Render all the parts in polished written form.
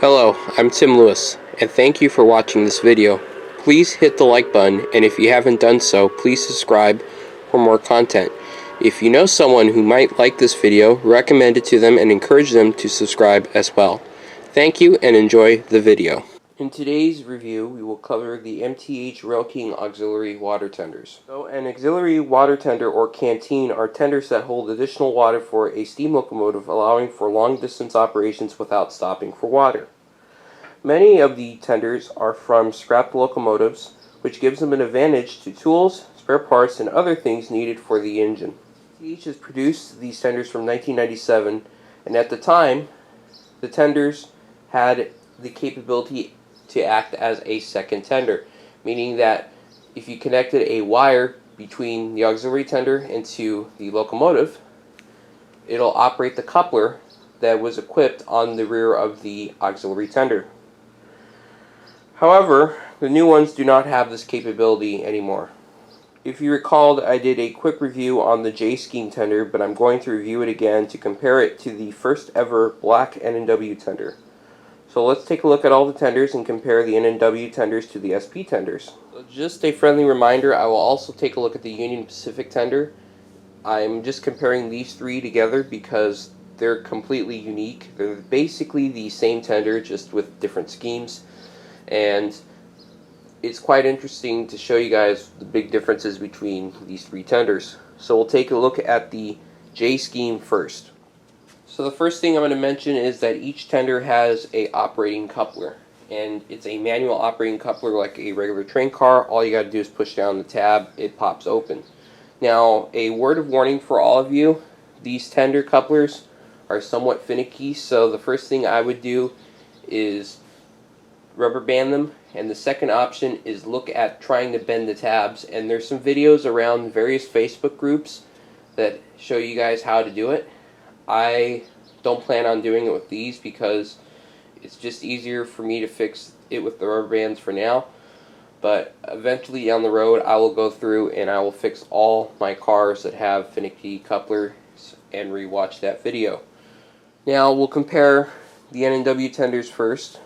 Hello, I'm Tim Lewis, and thank you for watching this video. Please hit the like button, and if you haven't done so, please subscribe for more content. If you know someone who might like this video, recommend it to them and encourage them to subscribe as well. Thank you and enjoy the video. In today's review, we will cover the MTH Railking auxiliary water tenders. So an auxiliary water tender or canteen are tenders that hold additional water for a steam locomotive, allowing for long distance operations without stopping for water. Many of the tenders are from scrapped locomotives, which gives them an advantage to tools, spare parts, and other things needed for the engine. MTH has produced these tenders from 1997, and at the time, the tenders had the capability to act as a second tender, meaning that if you connected a wire between the auxiliary tender into the locomotive, it'll operate the coupler that was equipped on the rear of the auxiliary tender. However, the new ones do not have this capability anymore. If you recalled, I did a quick review on the J-scheme tender, but I'm going to review it again to compare it to the first ever black N&W tender. So let's take a look at all the tenders and compare the N&W tenders to the SP tenders. So just a friendly reminder, I will also take a look at the Union Pacific tender. I'm just comparing these three together because they're completely unique. They're basically the same tender, just with different schemes. And it's quite interesting to show you guys the big differences between these three tenders. So we'll take a look at the J scheme first. So the first thing I'm going to mention is that each tender has a operating coupler, and it's a manual operating coupler like a regular train car. All you got to do is push down the tab, it pops open. Now, a word of warning for all of you, these tender couplers are somewhat finicky, so the first thing I would do is rubber band them, and the second option is look at trying to bend the tabs. And there's some videos around various Facebook groups that show you guys how to do it. I don't plan on doing it with these because it's just easier for me to fix it with the rubber bands for now. But eventually down the road I will go through and I will fix all my cars that have finicky couplers and rewatch that video. Now we'll compare the N&W tenders first.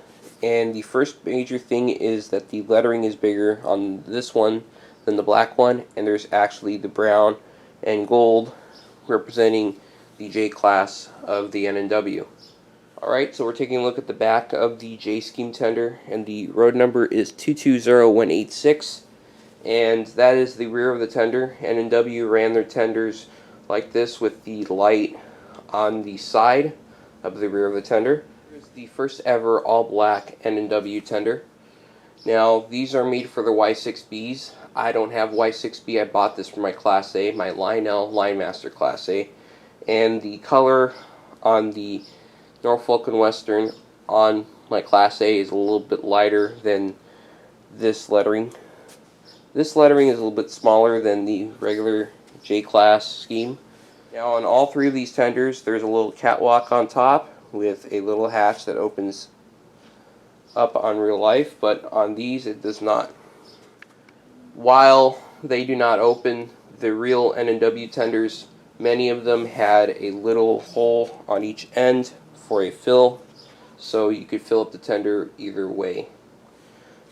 And the first major thing is that the lettering is bigger on this one than the black one, and there's actually the brown and gold representing the J class of the N&W. Alright, so we're taking a look at the back of the J scheme tender, and the road number is 220186, and that is the rear of the tender. N&W ran their tenders like this with the light on the side of the rear of the tender. Here's the first ever all black N&W tender. Now these are made for the Y6Bs. I don't have Y6B. I bought this for my Class A, my Lionel Linemaster Class A. And the color on the Norfolk and Western on my Class A is a little bit lighter than this lettering. This lettering is a little bit smaller than the regular J-class scheme. Now on all three of these tenders there's a little catwalk on top with a little hatch that opens up on real life, but on these it does not. While they do not open, the real N&W tenders, many of them had a little hole on each end for a fill, so you could fill up the tender either way.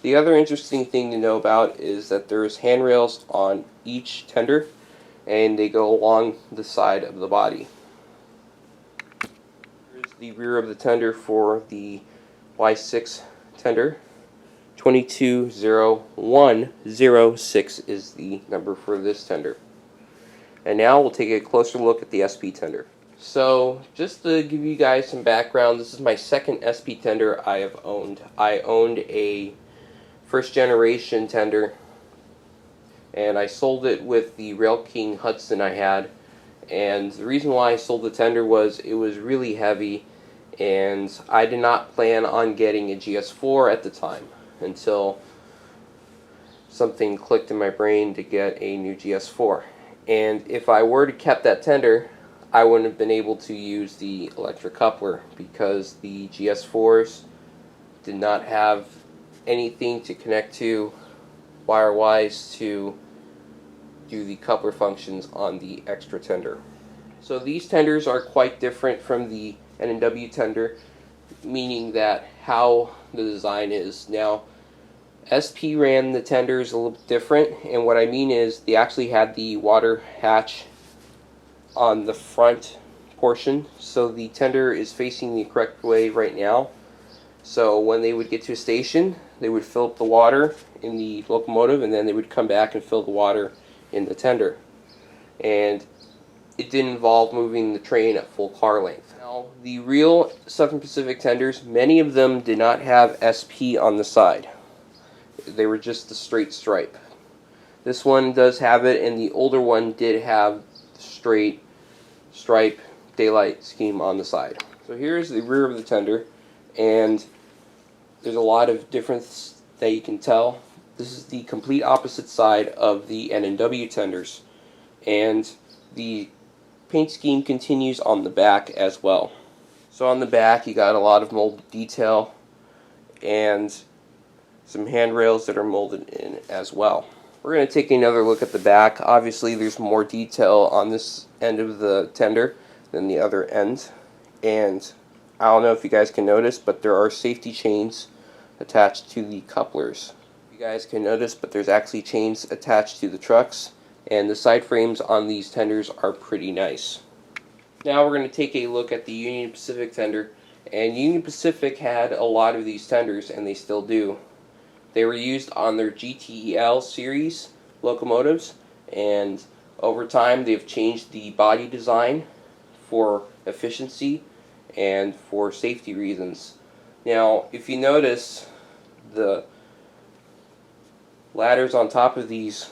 The other interesting thing to know about is that there's handrails on each tender, and they go along the side of the body. Here's the rear of the tender for the Y6 tender. 220106 is the number for this tender. And now we'll take a closer look at the SP tender. So just to give you guys some background, this is my second SP tender I have owned. I owned a first generation tender, and I sold it with the Railking Hudson I had. And the reason why I sold the tender was it was really heavy, and I did not plan on getting a GS4 at the time until something clicked in my brain to get a new GS4. And if I were to kept that tender, I wouldn't have been able to use the electric coupler because the GS4s did not have anything to connect to wire-wise to do the coupler functions on the extra tender. So these tenders are quite different from the N&W tender. meaning that how the design is. Now, SP ran the tenders a little different, and what I mean is they actually had the water hatch on the front portion, so the tender is facing the correct way right now. So when they would get to a station, they would fill up the water in the locomotive, and then they would come back and fill the water in the tender. And it didn't involve moving the train at full car length. Now, the real Southern Pacific tenders, many of them did not have SP on the side. They were just the straight stripe. This one does have it, and the older one did have straight stripe daylight scheme on the side. So here's the rear of the tender, and there's a lot of difference that you can tell. This is the complete opposite side of the N&W tenders, and the paint scheme continues on the back as well. So on the back you got a lot of molded detail and some handrails that are molded in as well. We're going to take another look at the back. Obviously there's more detail on this end of the tender than the other end, and I don't know if you guys can notice, but there are safety chains attached to the couplers. You guys can notice, but there's actually chains attached to the trucks, and the side frames on these tenders are pretty nice. Now we're going to take a look at the Union Pacific tender, and Union Pacific had a lot of these tenders, and they still do. They were used on their GTEL series locomotives, and over time they've changed the body design for efficiency and for safety reasons. Now, if you notice, the ladders on top of these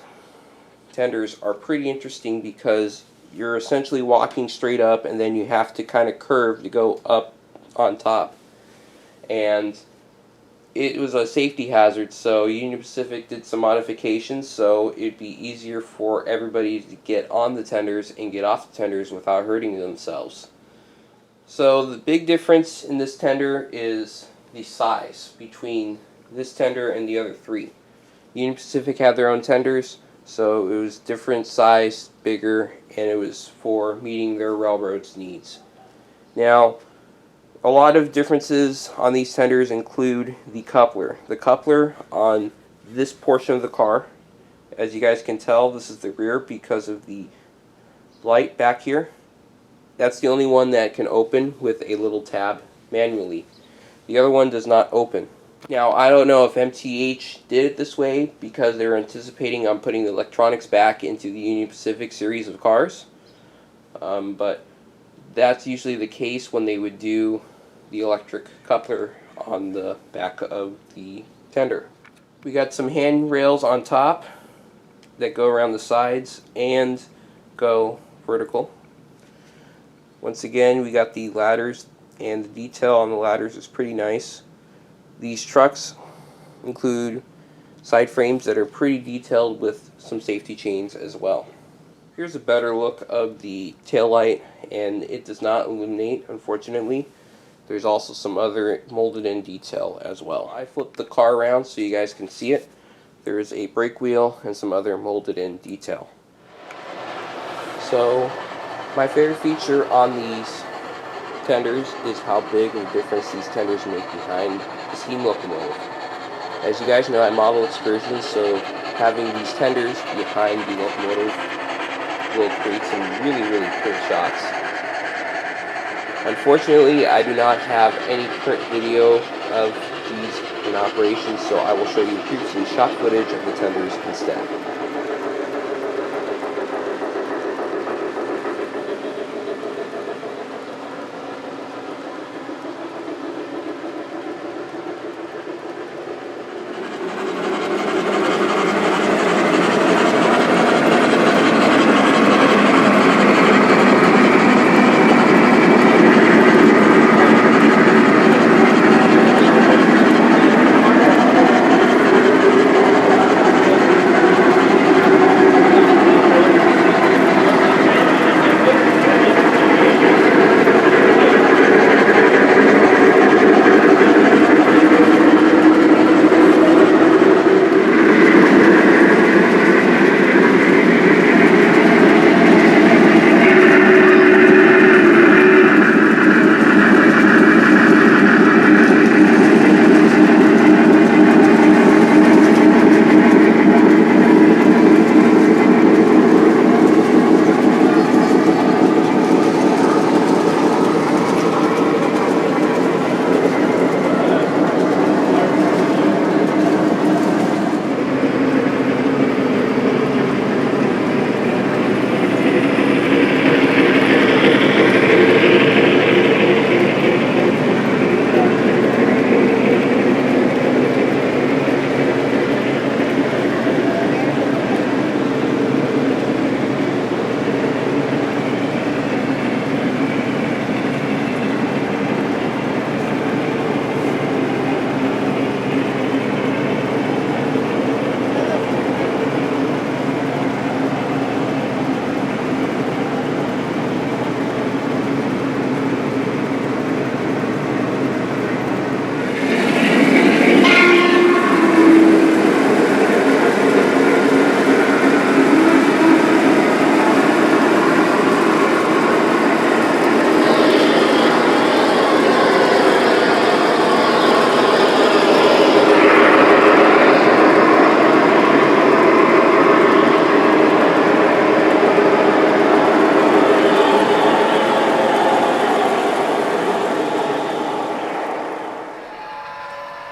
tenders are pretty interesting because you're essentially walking straight up, and then you have to kind of curve to go up on top. And it was a safety hazard, so Union Pacific did some modifications so it'd be easier for everybody to get on the tenders and get off the tenders without hurting themselves. So the big difference in this tender is the size between this tender and the other three. Union Pacific had their own tenders, so it was different size, bigger, and it was for meeting their railroad's needs. Now, a lot of differences on these tenders include the coupler. The coupler on this portion of the car, as you guys can tell, this is the rear because of the light back here. That's the only one that can open with a little tab manually. The other one does not open. Now, I don't know if MTH did it this way because they were anticipating on putting the electronics back into the Union Pacific series of cars, but that's usually the case when they would do the electric coupler on the back of the tender. We got some handrails on top that go around the sides and go vertical. Once again, we got the ladders, and the detail on the ladders is pretty nice. These trucks include side frames that are pretty detailed with some safety chains as well. Here's a better look of the taillight, and it does not illuminate, unfortunately. There's also some other molded in detail as well. I flipped the car around so you guys can see it. There is a brake wheel and some other molded in detail. So my favorite feature on these tenders is how big of a difference these tenders make behind the steam locomotive. As you guys know, I model excursions, so having these tenders behind the locomotive will create some really, really cool shots. Unfortunately, I do not have any current video of these in operation, so I will show you previously shot footage of the tenders instead.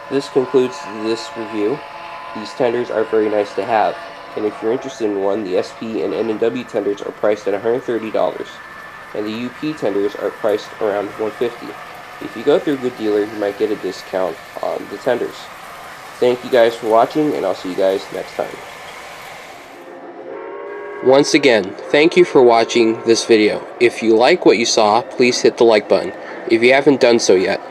This concludes this review. These tenders are very nice to have, and if you're interested in one, the SP and N&W tenders are priced at $130, and the UP tenders are priced around $150. If you go through a good dealer, you might get a discount on the tenders. Thank you guys for watching, and I'll see you guys next time. Once again, thank you for watching this video. If you like what you saw, please hit the like button. If you haven't done so yet,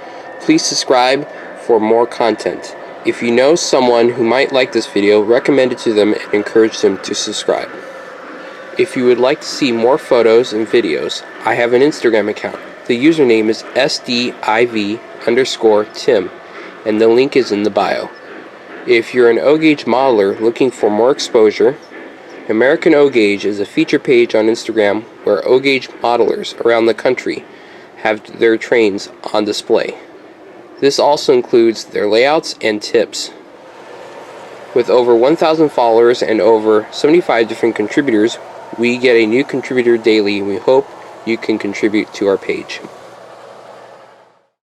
please subscribe for more content. If you know someone who might like this video, recommend it to them and encourage them to subscribe. If you would like to see more photos and videos, I have an Instagram account. The username is sdiv_tim, and the link is in the bio. If you're an O-Gauge modeler looking for more exposure, American O-Gauge is a feature page on Instagram where O-Gauge modelers around the country have their trains on display. This also includes their layouts and tips. With over 1,000 followers and over 75 different contributors, we get a new contributor daily, and we hope you can contribute to our page.